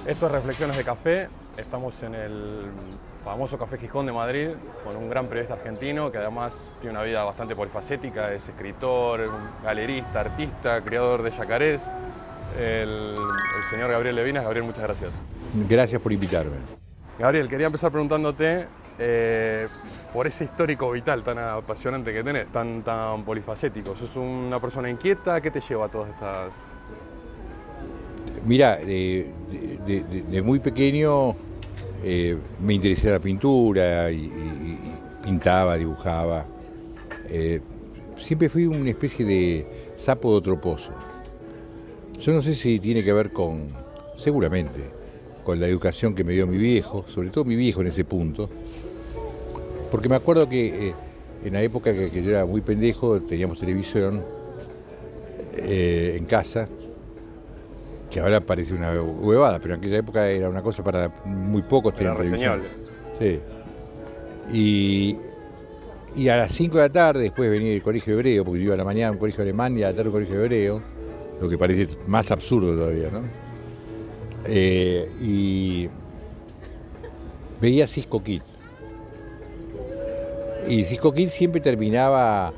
Esto es Reflexiones de Café. Estamos en el famoso Café Gijón de Madrid con un gran periodista argentino que además tiene una vida bastante polifacética. Es escritor, galerista, artista, criador de yacarés. El señor Gabriel Levinas. Gabriel, muchas gracias. Gracias por invitarme. Gabriel, quería empezar preguntándote por ese histórico vital tan apasionante que tenés, tan polifacético. ¿Sos una persona inquieta? ¿Qué te lleva a todas estas...? Mira, de muy pequeño me interesé la pintura y pintaba, dibujaba. Siempre fui una especie de sapo de otro pozo. Yo no sé si tiene que ver seguramente, con la educación que me dio mi viejo, sobre todo mi viejo en ese punto, porque me acuerdo que en la época que yo era muy pendejo teníamos televisión en casa, que ahora parece una huevada, pero en aquella época era una cosa para muy pocos. Era reseñable. Sí. Y a las 5 de la tarde, después venía el colegio hebreo, porque yo iba a la mañana a un colegio alemán y a la tarde a un colegio hebreo, lo que parece más absurdo todavía, ¿no? Y veía Cisco Kid. Y Cisco Kid siempre terminaba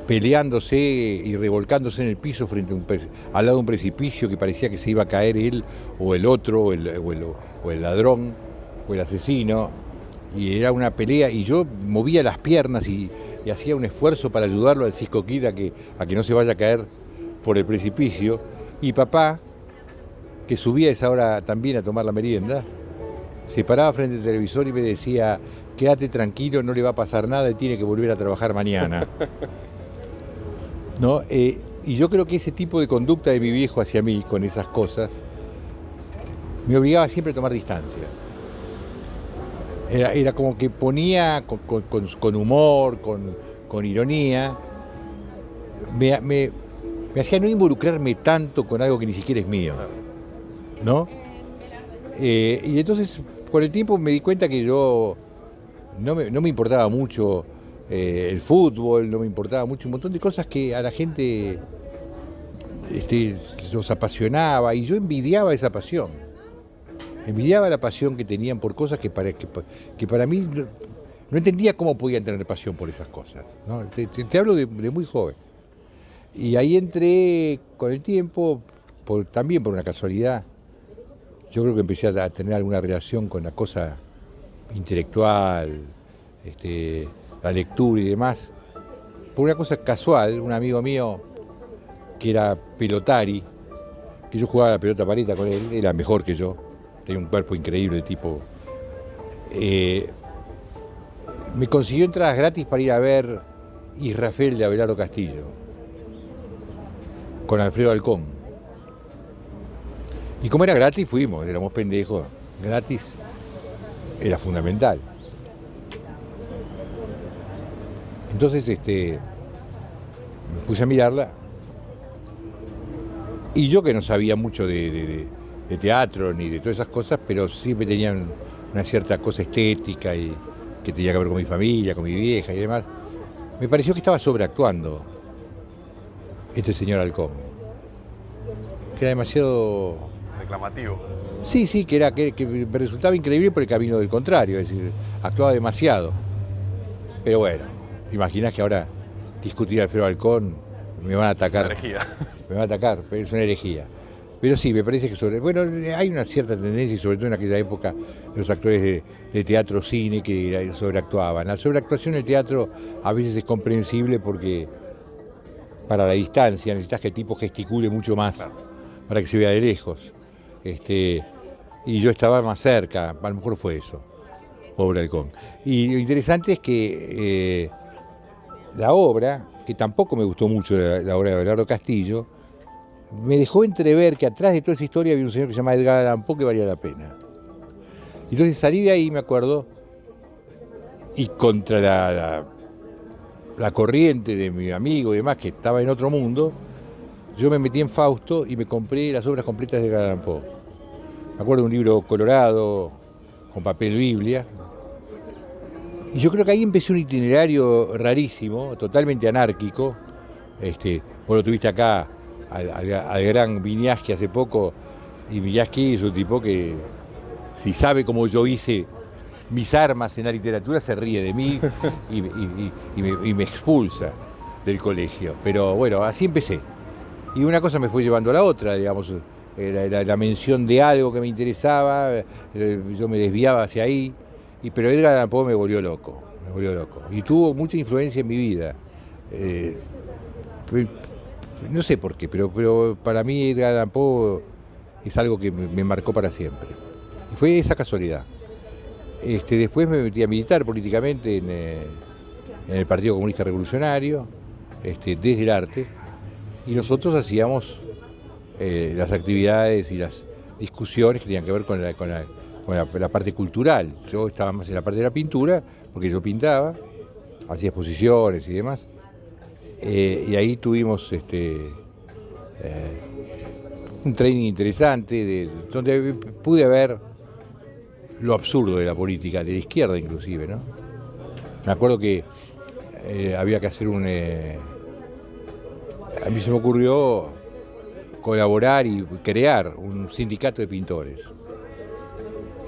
peleándose y revolcándose en el piso al lado de un precipicio que parecía que se iba a caer él o el otro, o el ladrón, o el asesino. Y era una pelea y yo movía las piernas y hacía un esfuerzo para ayudarlo al Cisco Kid a que no se vaya a caer por el precipicio. Y papá, que subía a esa hora también a tomar la merienda, se paraba frente al televisor y me decía: quédate tranquilo, no le va a pasar nada, él tiene que volver a trabajar mañana. ¿No? Y yo creo que ese tipo de conducta de mi viejo hacia mí, con esas cosas, me obligaba siempre a tomar distancia. Era como que ponía con humor, con ironía, me hacía no involucrarme tanto con algo que ni siquiera es mío, ¿no? Y entonces, con el tiempo me di cuenta que yo no me importaba mucho el fútbol, no me importaba mucho un montón de cosas que a la gente los apasionaba, y yo envidiaba esa pasión. Envidiaba la pasión que tenían por cosas que para mí no entendía cómo podían tener pasión por esas cosas, ¿no? Te hablo de muy joven. Y ahí entré con el tiempo, también por una casualidad. Yo creo que empecé a tener alguna relación con la cosa intelectual, la lectura y demás, por una cosa casual. Un amigo mío que era pelotari, que yo jugaba a la pelota paleta con él, era mejor que yo, tenía un cuerpo increíble el tipo, me consiguió entradas gratis para ir a ver Israfel de Abelardo Castillo, con Alfredo Alcón. Y como era gratis, fuimos, éramos pendejos, gratis era fundamental. Entonces me puse a mirarla, y yo, que no sabía mucho de teatro ni de todas esas cosas, pero siempre tenían una cierta cosa estética y que tenía que ver con mi familia, con mi vieja y demás, me pareció que estaba sobreactuando este señor Alcón, que era demasiado Reclamativo. Sí, que me resultaba increíble por el camino del contrario, es decir, actuaba demasiado. Pero bueno, imaginás que ahora discutir a Alfredo Alcón me van a atacar. Una herejía. Me van a atacar, pero es una herejía. Pero sí, me parece que bueno, hay una cierta tendencia, y sobre todo en aquella época, los actores de teatro, cine, que sobreactuaban. La sobreactuación en el teatro a veces es comprensible porque para la distancia necesitas que el tipo gesticule mucho más, claro, para que se vea de lejos. Y yo estaba más cerca, a lo mejor fue eso, pobre Halcón. Y lo interesante es que la obra, que tampoco me gustó mucho, la obra de Abelardo Castillo, me dejó entrever que atrás de toda esa historia había un señor que se llama Edgar Allan Poe que valía la pena. Entonces salí de ahí, me acuerdo, y contra la corriente de mi amigo y demás, que estaba en otro mundo, yo me metí en Fausto y me compré las obras completas de Edgar Allan Poe. Me acuerdo de un libro colorado, con papel Biblia. Y yo creo que ahí empecé un itinerario rarísimo, totalmente anárquico. Vos lo tuviste acá al gran Viñaski hace poco, y Viñaski es un tipo que, si sabe cómo yo hice mis armas en la literatura, se ríe de mí y me expulsa del colegio. Pero bueno, así empecé. Y una cosa me fue llevando a la otra, digamos, la mención de algo que me interesaba, yo me desviaba hacia ahí, pero Edgar Allan Poe me volvió loco. Y tuvo mucha influencia en mi vida. No sé por qué, pero para mí Edgar Allan Poe es algo que me marcó para siempre. Y fue esa casualidad. Después me metí a militar políticamente en el Partido Comunista Revolucionario, desde el arte, y nosotros hacíamos las actividades y las discusiones que tenían que ver con la parte cultural. Yo estaba más en la parte de la pintura, porque yo pintaba, hacía exposiciones y demás, y ahí tuvimos un training interesante, donde pude ver lo absurdo de la política, de la izquierda inclusive, ¿no? Me acuerdo que había que hacer a mí se me ocurrió colaborar y crear un sindicato de pintores.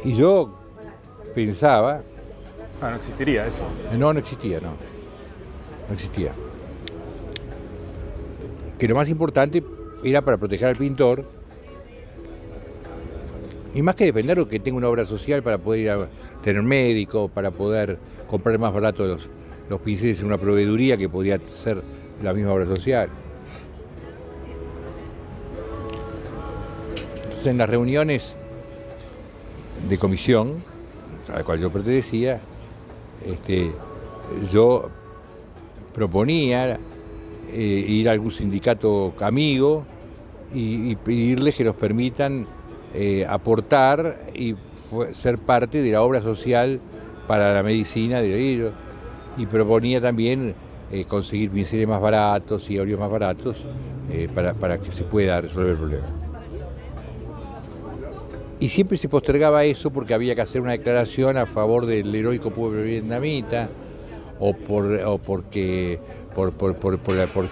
Y yo pensaba... no existiría eso. No existía, no. No existía. Que lo más importante era para proteger al pintor, y más que defenderlo, que tenga una obra social para poder ir a tener médico, para poder comprar más barato los pinceles en una proveeduría que podía ser la misma obra social. Entonces, en las reuniones de comisión, a la cual yo pertenecía, yo proponía ir a algún sindicato amigo y pedirles que nos permitan aportar y ser parte de la obra social para la medicina de ellos, y proponía también conseguir pinceles más baratos y óleos más baratos para que se pueda resolver el problema. Y siempre se postergaba eso porque había que hacer una declaración a favor del heroico pueblo vietnamita, o por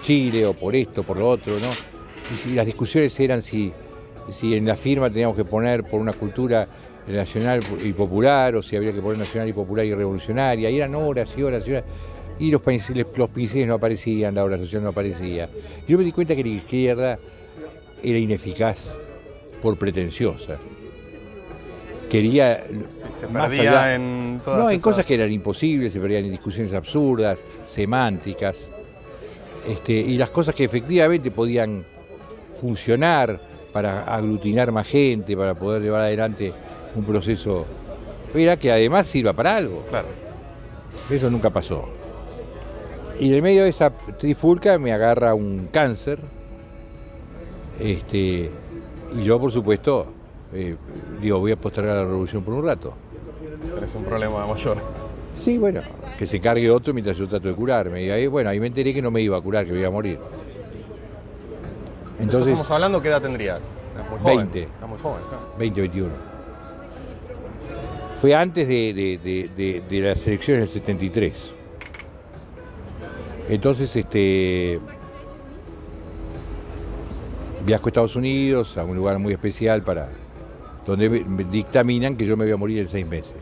Chile, o por esto, por lo otro, ¿no? Y las discusiones eran si en la firma teníamos que poner por una cultura nacional y popular, o si habría que poner nacional y popular y revolucionaria, y eran horas y horas y horas, y los pinceles no aparecían, la obra social no aparecía. Yo me di cuenta que la izquierda era ineficaz por pretenciosa. Quería... Se perdía en todas en esas... cosas que eran imposibles, se perdían en discusiones absurdas, semánticas, y las cosas que efectivamente podían funcionar para aglutinar más gente, para poder llevar adelante un proceso, era que además sirva para algo. Claro. Eso nunca pasó. Y en el medio de esa trifulca me agarra un cáncer, y yo, por supuesto, voy a postergar la revolución por un rato. Es un problema mayor. Sí, bueno, que se cargue otro mientras yo trato de curarme. Y ahí me enteré que no me iba a curar, que me iba a morir. Entonces, estamos hablando, ¿qué edad tendrías? Es muy joven. 20. Está muy joven, claro. 20, 21. Fue antes de las elecciones del 73. Entonces, viajo a Estados Unidos, a un lugar muy especial donde me dictaminan que yo me voy a morir en 6 meses.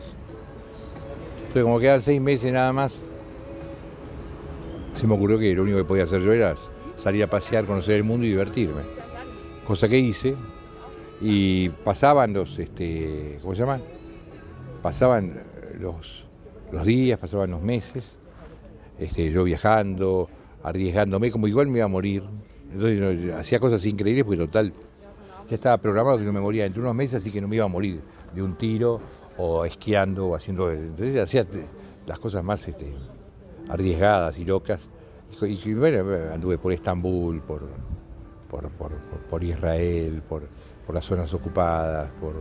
Entonces, como quedan 6 meses nada más, se me ocurrió que lo único que podía hacer yo era salir a pasear, conocer el mundo y divertirme. Cosa que hice, y pasaban ¿cómo se llama? Pasaban los días, pasaban los meses, yo viajando, arriesgándome, como igual me iba a morir. Entonces hacía cosas increíbles porque total, ya estaba programado que no me moría dentro de unos meses, así que no me iba a morir de un tiro o esquiando o haciendo... Entonces hacía las cosas más arriesgadas y locas. Y bueno, anduve por Estambul, por Israel, por las zonas ocupadas, por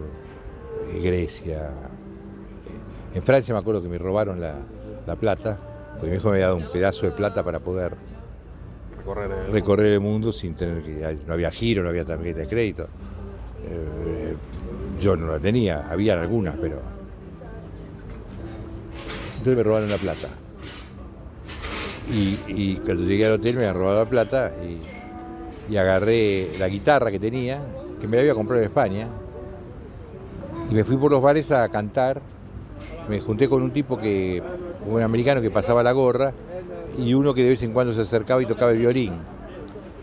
Grecia. En Francia me acuerdo que me robaron la plata, porque mi hijo me había dado un pedazo de plata para poder recorrer el mundo sin tener que... No había giro, no había tarjeta de crédito. Yo no la tenía, había algunas, pero... Entonces me robaron la plata. Y cuando llegué al hotel me habían robado la plata y y agarré la guitarra que tenía, que me la había comprado en España, y me fui por los bares a cantar. Me junté con un americano que pasaba la gorra, y uno que de vez en cuando se acercaba y tocaba el violín.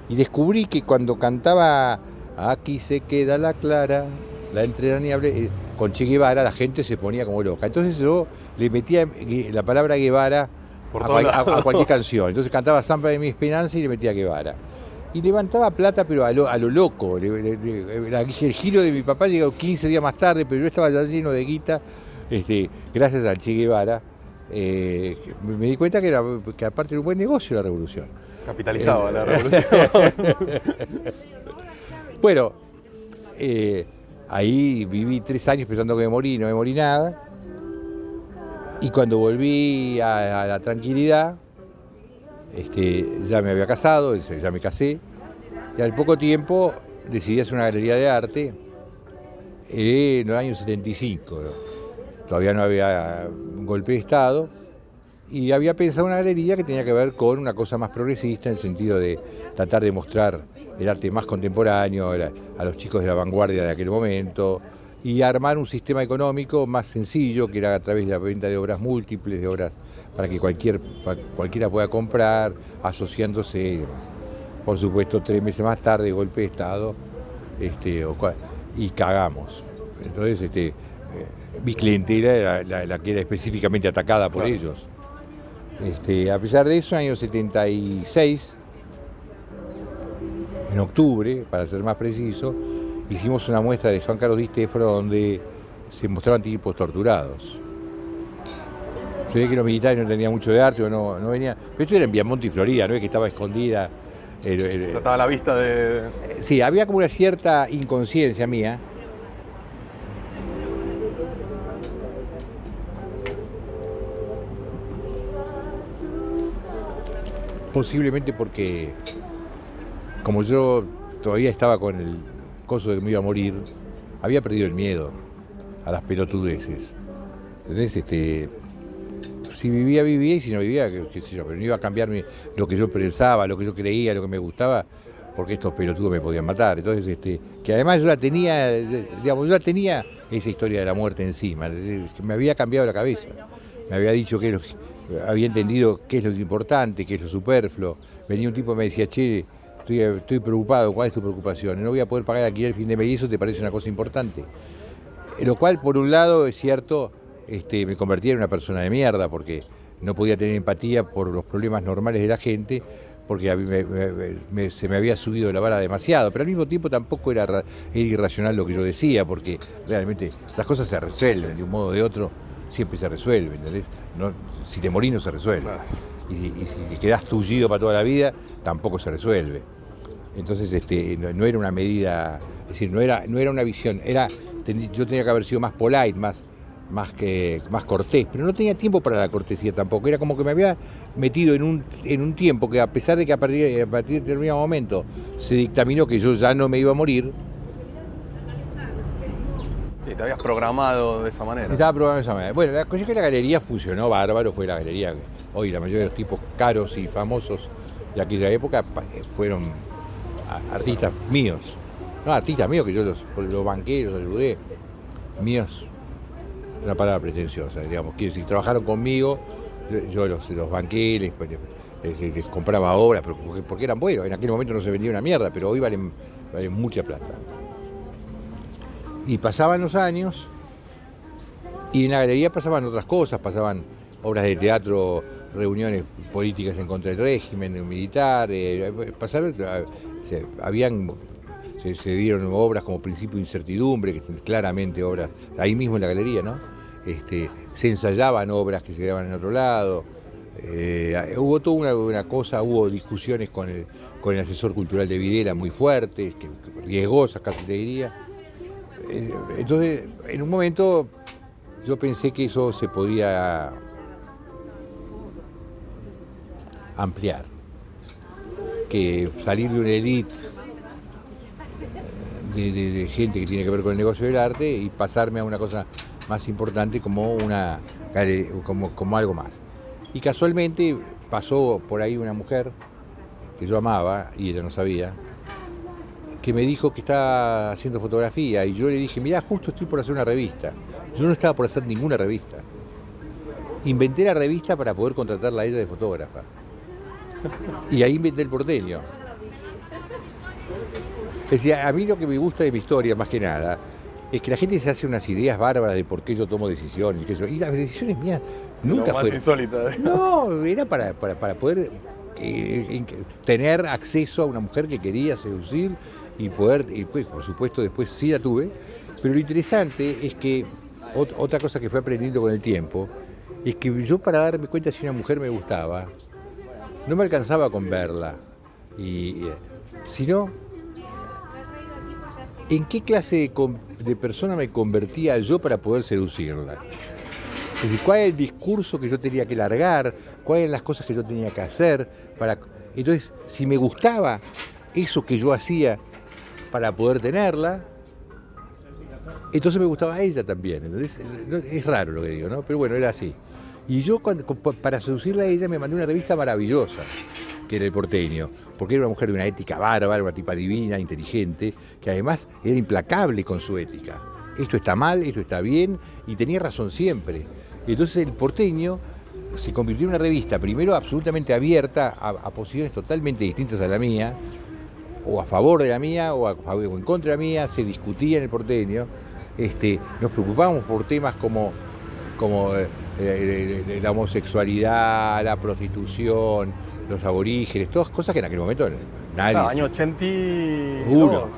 Y descubrí que cuando cantaba "Aquí se queda la clara, la entrañable", con Che Guevara, la gente se ponía como loca. Entonces yo le metía la palabra Guevara a cualquier canción. Entonces cantaba Samba de mi Esperanza y le metía Guevara. Y levantaba plata, pero a lo loco. El giro de mi papá llegó 15 días más tarde, pero yo estaba ya lleno de guita, gracias al Che Guevara. Me di cuenta que aparte era un buen negocio la revolución. Capitalizaba la revolución. Bueno, ahí viví 3 años pensando que me morí, no me morí nada. Y cuando volví a la tranquilidad, ya me había casado, ya me casé, y al poco tiempo decidí hacer una galería de arte en los años 75. Todavía no había un golpe de Estado, y había pensado una galería que tenía que ver con una cosa más progresista, en el sentido de tratar de mostrar el arte más contemporáneo a los chicos de la vanguardia de aquel momento, y armar un sistema económico más sencillo, que era a través de la venta de obras múltiples, de obras para que cualquiera pueda comprar, asociándose y demás. Por supuesto, 3 meses más tarde, golpe de Estado, y cagamos. Entonces, mi clientela era la que era específicamente atacada por ellos. A pesar de eso, en el año 76, en octubre, para ser más preciso, hicimos una muestra de Juan Carlos Di Stéfano donde se mostraban tipos torturados. Se ve que los militares no tenían mucho de arte o no venían. Pero esto era en Viamonte y Florida, no es que estaba escondida. Estaba a la vista de... Sí, había como una cierta inconsciencia mía. Posiblemente porque, como yo todavía estaba con el coso de que me iba a morir, había perdido el miedo a las pelotudeces. Entonces, si vivía, y si no vivía, qué sé yo, pero no iba a cambiar lo que yo pensaba, lo que yo creía, lo que me gustaba, porque estos pelotudos me podían matar. Entonces, que además yo la tenía esa historia de la muerte encima, me había cambiado la cabeza, me había dicho que había entendido qué es lo importante, qué es lo superfluo. Venía un tipo y me decía, che, estoy preocupado, ¿cuál es tu preocupación? No voy a poder pagar aquí el fin de mes, y eso te parece una cosa importante. Lo cual, por un lado, es cierto, me convertía en una persona de mierda, porque no podía tener empatía por los problemas normales de la gente, porque se me había subido la vara demasiado, pero al mismo tiempo tampoco era irracional lo que yo decía, porque realmente esas cosas se resuelven de un modo o de otro, siempre se resuelven, ¿entendés? No, si te morís no se resuelve. Claro. Y si te quedás tullido para toda la vida, tampoco se resuelve. Entonces, no era una medida, es decir, no era una visión, yo tenía que haber sido más polite, más cortés, pero no tenía tiempo para la cortesía tampoco. Era como que me había metido en un tiempo que, a pesar de que a partir de determinado momento se dictaminó que yo ya no me iba a morir. Sí, te habías programado de esa manera. Estaba programado de esa manera. Bueno, la cosa es que la galería funcionó bárbaro, fue la galería que hoy la mayoría de los tipos caros y famosos de aquella época fueron artistas míos. No, artistas míos que yo los banqué, los ayudé. Míos, una palabra pretenciosa, digamos. Quiere decir, trabajaron conmigo, yo los banqué, les compraba obras, porque eran buenos. En aquel momento no se vendía una mierda, pero hoy valen mucha plata. Y pasaban los años, y en la galería pasaban otras cosas, pasaban obras de teatro, reuniones políticas en contra del régimen militar, se dieron obras como Principio de Incertidumbre, que son claramente obras, ahí mismo en la galería, ¿no? Se ensayaban obras que se daban en otro lado, hubo toda una cosa, hubo discusiones con el asesor cultural de Videla muy fuertes, riesgosas casi te diría. Entonces, en un momento yo pensé que eso se podía ampliar, que salir de una élite de gente que tiene que ver con el negocio del arte y pasarme a una cosa más importante como algo más. Y casualmente pasó por ahí una mujer que yo amaba y ella no sabía, que me dijo que estaba haciendo fotografía y yo le dije, mirá, justo estoy por hacer una revista. Yo no estaba por hacer ninguna revista. Inventé la revista para poder contratarla a ella de fotógrafa. Y ahí inventé el porteño. Es decir, a mí lo que me gusta de mi historia, más que nada, es que la gente se hace unas ideas bárbaras de por qué yo tomo decisiones. Y las decisiones mías nunca fueron... insólita. No, era para poder tener acceso a una mujer que quería seducir y poder, y pues, por supuesto, después sí la tuve. Pero lo interesante es que, otra cosa que fui aprendiendo con el tiempo, es que yo para darme cuenta si una mujer me gustaba, no me alcanzaba con verla, sino en qué clase de persona me convertía yo para poder seducirla. Es decir, cuál es el discurso que yo tenía que largar, cuáles eran las cosas que yo tenía que hacer. Entonces, si me gustaba eso que yo hacía para poder tenerla, entonces me gustaba a ella también. Entonces, es raro lo que digo, ¿no? Pero bueno, era así. Y yo, para seducirla a ella, me mandé una revista maravillosa, que era El Porteño, porque era una mujer de una ética bárbara, una tipa divina, inteligente, que además era implacable con su ética. Esto está mal, esto está bien, y tenía razón siempre. Entonces El Porteño se convirtió en una revista, primero absolutamente abierta a posiciones totalmente distintas a la mía, o a favor de la mía, o en contra de la mía, se discutía en El Porteño. Nos preocupábamos por temas como la homosexualidad, la prostitución, los aborígenes, todas cosas que en aquel momento nadie... Claro, año 81.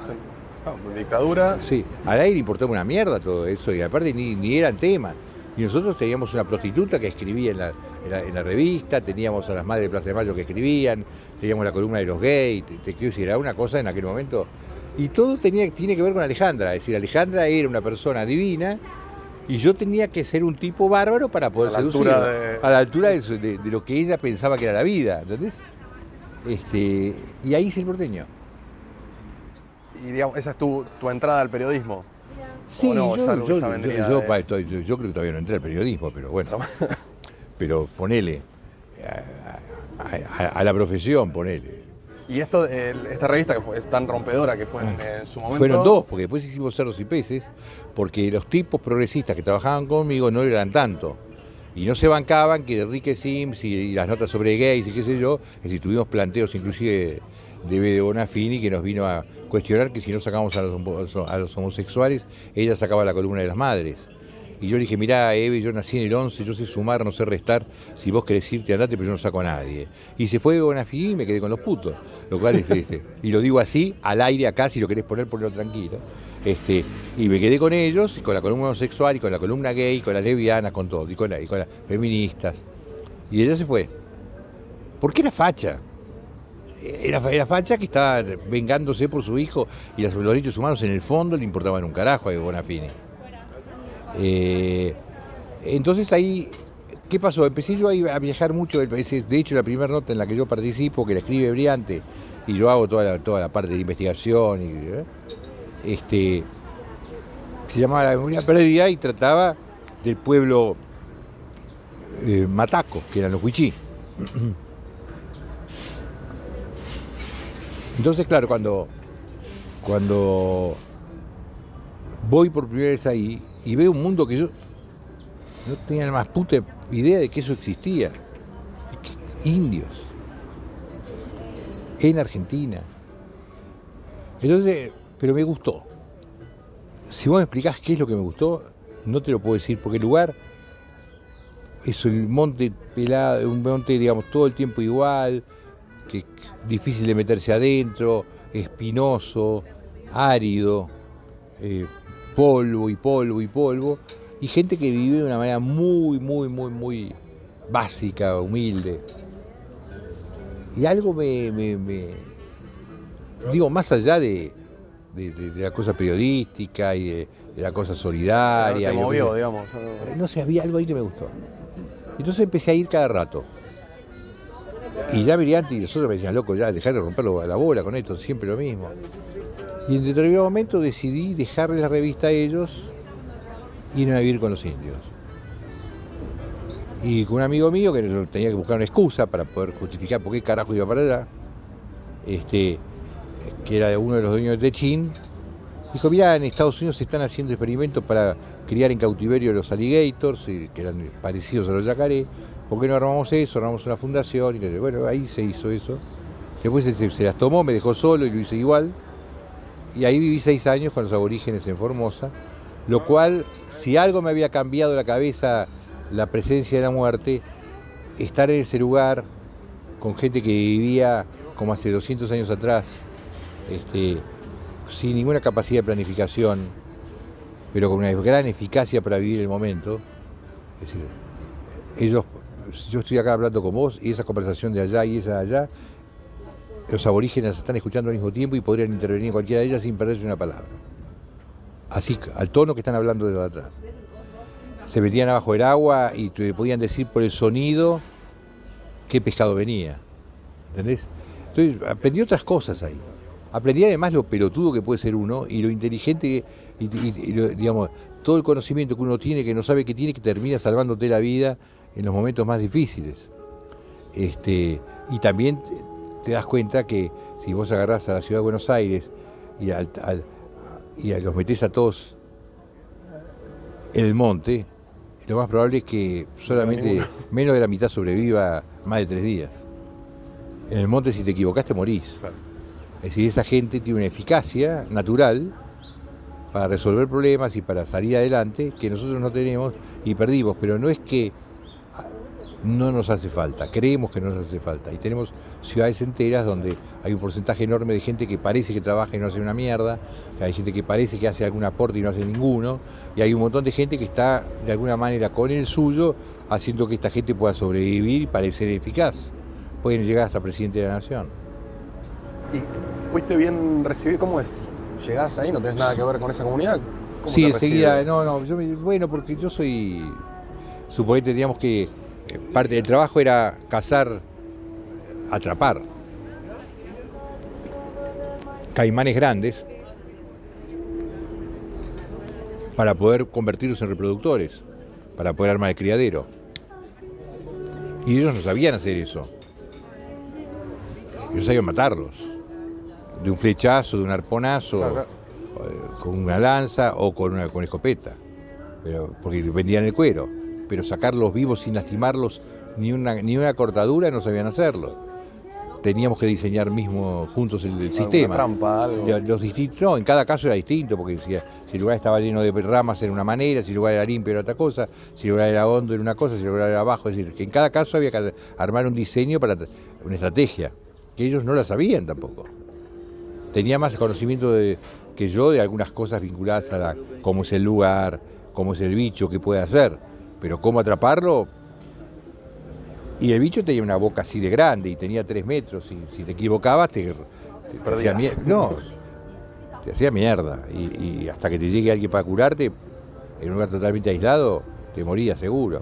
Dictadura. Sí, al aire importaba una mierda todo eso, y aparte ni eran temas. Y nosotros teníamos una prostituta que escribía en la revista, teníamos a las madres de Plaza de Mayo que escribían, teníamos la columna de los gays, te quiero decir, era una cosa en aquel momento. Y todo tiene que ver con Alejandra, es decir, Alejandra era una persona divina y yo tenía que ser un tipo bárbaro para poder seducirla, a la altura de lo que ella pensaba que era la vida, ¿entendés? Y ahí hice El Porteño. Y digamos, esa es tu entrada al periodismo. Sí, no, yo creo vendría que todavía no entré al periodismo, pero bueno. Pero ponele, a la profesión, ponele. Y esta revista que es tan rompedora que fue en su momento... Fueron dos, porque después hicimos Cerdos y Peces, porque los tipos progresistas que trabajaban conmigo no eran tanto. Y no se bancaban que Enrique Sims y las notas sobre gays y qué sé yo, es decir, tuvimos planteos inclusive de B. de Bonafini que nos vino a cuestionar que si no sacamos a los homosexuales, ella sacaba la columna de las madres. Y yo le dije, mirá, Eve, yo nací en el 11, yo sé sumar, no sé restar, si vos querés irte, andate, pero yo no saco a nadie. Y se fue Bonafini y me quedé con los putos, lo cual es y lo digo así, al aire acá, si lo querés poner, ponelo tranquilo. Y me quedé con ellos, y con la columna homosexual, y con la columna gay, y con las lesbianas, con todo, y con las feministas. Y ella se fue. ¿Por qué era facha? Era facha que estaba vengándose por su hijo, y los derechos humanos en el fondo le importaban un carajo a Bonafini. Entonces ahí, ¿qué pasó? Empecé yo a viajar mucho del país. De hecho, la primera nota en la que yo participo, que la escribe Briante, y yo hago toda la parte de investigación, se llamaba La memoria perdida y trataba del pueblo mataco, que eran los huichí. Entonces, claro, cuando voy por primera vez ahí y veo un mundo que yo no tenía la más puta idea de que eso existía. Indios. En Argentina. Entonces, pero me gustó. Si vos me explicás qué es lo que me gustó, no te lo puedo decir, porque el lugar es un monte pelado, un monte, digamos, todo el tiempo igual, que es difícil de meterse adentro, espinoso, árido, polvo y polvo y polvo, y gente que vive de una manera muy, muy, muy, muy básica, humilde. Y algo digo, más allá de la cosa periodística y de la cosa solidaria. Te movió, digamos. No sé, había algo ahí que me gustó. Entonces empecé a ir cada rato. Y ya Briante y nosotros me decían, loco, ya dejar de romperlo a la bola con esto, siempre lo mismo. Y en determinado momento decidí dejarle la revista a ellos y irme a vivir con los indios. Y con un amigo mío que tenía que buscar una excusa para poder justificar por qué carajo iba para allá, que que era uno de los dueños de Techin, dijo, mirá, en Estados Unidos se están haciendo experimentos para criar en cautiverio los alligators, que eran parecidos a los yacaré. ¿Por qué no armamos eso? Armamos una fundación. Y bueno, ahí se hizo eso. Después se las tomó, me dejó solo y lo hice igual. Y ahí viví 6 años con los aborígenes en Formosa, lo cual, si algo me había cambiado la cabeza, la presencia de la muerte, estar en ese lugar con gente que vivía como hace 200 años atrás, sin ninguna capacidad de planificación, pero con una gran eficacia para vivir el momento. Es decir, yo estoy acá hablando con vos y esa conversación de allá y esa de allá, los aborígenes están escuchando al mismo tiempo y podrían intervenir en cualquiera de ellas sin perderse una palabra. Así, al tono que están hablando de atrás. Se metían abajo del agua y te podían decir por el sonido qué pescado venía. ¿Entendés? Entonces aprendí otras cosas ahí. Aprendí además lo pelotudo que puede ser uno y lo inteligente y digamos, todo el conocimiento que uno tiene, que no sabe que tiene, que termina salvándote la vida en los momentos más difíciles. Y también te das cuenta que si vos agarrás a la ciudad de Buenos Aires y los metés a todos en el monte, lo más probable es que solamente menos de la mitad sobreviva más de 3 días. En el monte, si te equivocás, te morís. Claro. Es decir, esa gente tiene una eficacia natural para resolver problemas y para salir adelante que nosotros no tenemos y perdimos, pero no es que no nos hace falta, creemos que no nos hace falta. Y tenemos ciudades enteras donde hay un porcentaje enorme de gente que parece que trabaja y no hace una mierda, que hay gente que parece que hace algún aporte y no hace ninguno, y hay un montón de gente que está de alguna manera con el suyo haciendo que esta gente pueda sobrevivir y parecer eficaz. Pueden llegar hasta presidente de la nación. ¿Y fuiste bien recibido? ¿Cómo es? ¿Llegás ahí? ¿No tenés nada que ver con esa comunidad? ¿Cómo Sí, te enseguida, recibe? bueno, porque yo soy, suponete, teníamos que, parte del trabajo era cazar, atrapar caimanes grandes para poder convertirlos en reproductores, para poder armar el criadero. Y ellos no sabían hacer eso. Ellos sabían matarlos. De un flechazo, de un arponazo, Claro. con una lanza o con escopeta. Porque vendían el cuero. Pero sacarlos vivos sin lastimarlos, ni una cortadura, no sabían hacerlo. Teníamos que diseñar mismo juntos el sistema. Trampa, algo. No, en cada caso era distinto, porque si el lugar estaba lleno de ramas era una manera, si el lugar era limpio era otra cosa, si el lugar era hondo era una cosa, si el lugar era bajo. Es decir, que en cada caso había que armar un diseño para una estrategia, que ellos no la sabían tampoco. Tenía más conocimiento que yo de algunas cosas vinculadas a cómo es el lugar, cómo es el bicho, qué puede hacer, pero cómo atraparlo. Y el bicho tenía una boca así de grande y tenía 3 metros, y si te equivocabas te hacía mierda. No, te hacía mierda. Y hasta que te llegue alguien para curarte, en un lugar totalmente aislado, te morías seguro.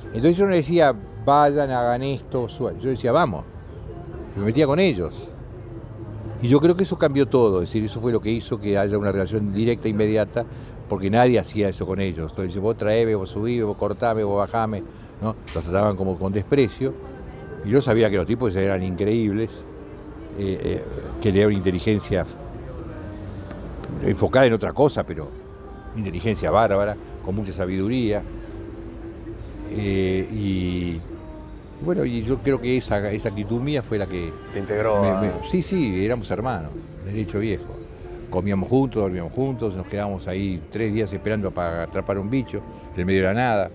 Entonces yo no decía, vayan, hagan esto, suban. Yo decía, vamos. Me metía con ellos. Y yo creo que eso cambió todo, es decir, eso fue lo que hizo que haya una relación directa e inmediata, porque nadie hacía eso con ellos. Entonces, vos traeme, vos subime, vos cortame, vos bajame, ¿no? Los trataban como con desprecio. Y yo sabía que los tipos eran increíbles, que tenían una inteligencia enfocada en otra cosa, pero inteligencia bárbara, con mucha sabiduría. Y bueno, y yo creo que esa actitud mía fue la que Te integró. Sí, éramos hermanos, derecho viejo. Comíamos juntos, dormíamos juntos, nos quedábamos ahí 3 días esperando para atrapar un bicho, en el medio de la nada.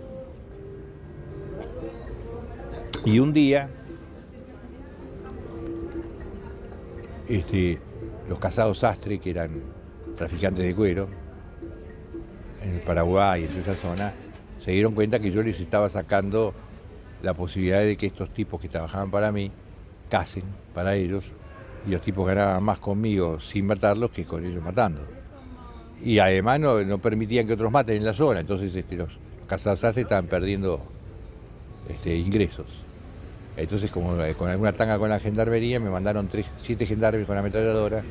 Y un día, los casados Sastre, que eran traficantes de cuero, en el Paraguay, en esa zona, se dieron cuenta que yo les estaba sacando la posibilidad de que estos tipos que trabajaban para mí casen para ellos, y los tipos ganaban más conmigo sin matarlos que con ellos matando. Y además no permitían que otros maten en la zona, entonces los casados Sastre estaban perdiendo ingresos. Entonces, como con alguna tanga con la gendarmería, me mandaron 7 gendarmes con ametralladora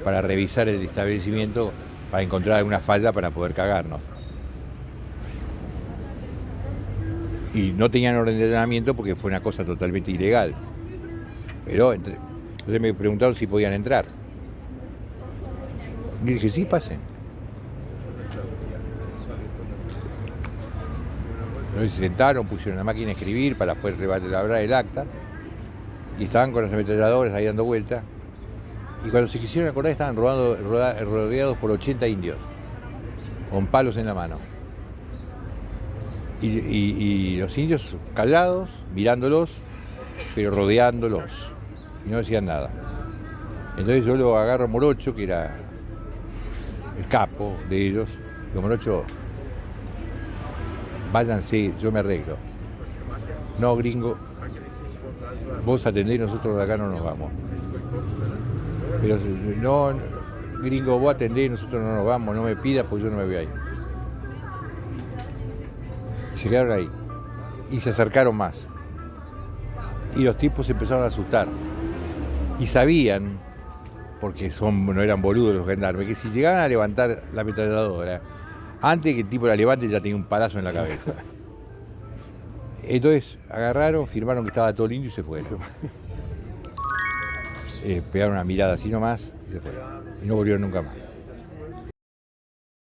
para revisar el establecimiento, para encontrar alguna falla para poder cagarnos. Y no tenían orden de allanamiento porque fue una cosa totalmente ilegal. Pero entonces me preguntaron si podían entrar. Y dije, sí, pasen. Entonces se sentaron, pusieron la máquina a escribir para poder elaborar el acta. Y estaban con las ametralladoras ahí dando vueltas. Y cuando se quisieron acordar estaban rodeados por 80 indios, con palos en la mano. Y los indios callados, mirándolos, pero rodeándolos. Y no decían nada. Entonces yo lo agarro a Morocho, que era el capo de ellos. Digo, Morocho, váyanse, yo me arreglo. No, gringo, vos atendés, nosotros de acá no nos vamos. Pero no, gringo, vos atendés, nosotros no nos vamos, no me pidas, pues yo no me voy ahí. Y se quedaron ahí. Y se acercaron más. Y los tipos se empezaron a asustar. Y sabían, porque no eran boludos los gendarmes, que si llegaban a levantar la ametralladora, antes de que el tipo la levante ya tenía un palazo en la cabeza. Entonces agarraron, firmaron que estaba todo lindo y se fueron. Pegaron una mirada así nomás y se fueron. Y no volvieron nunca más.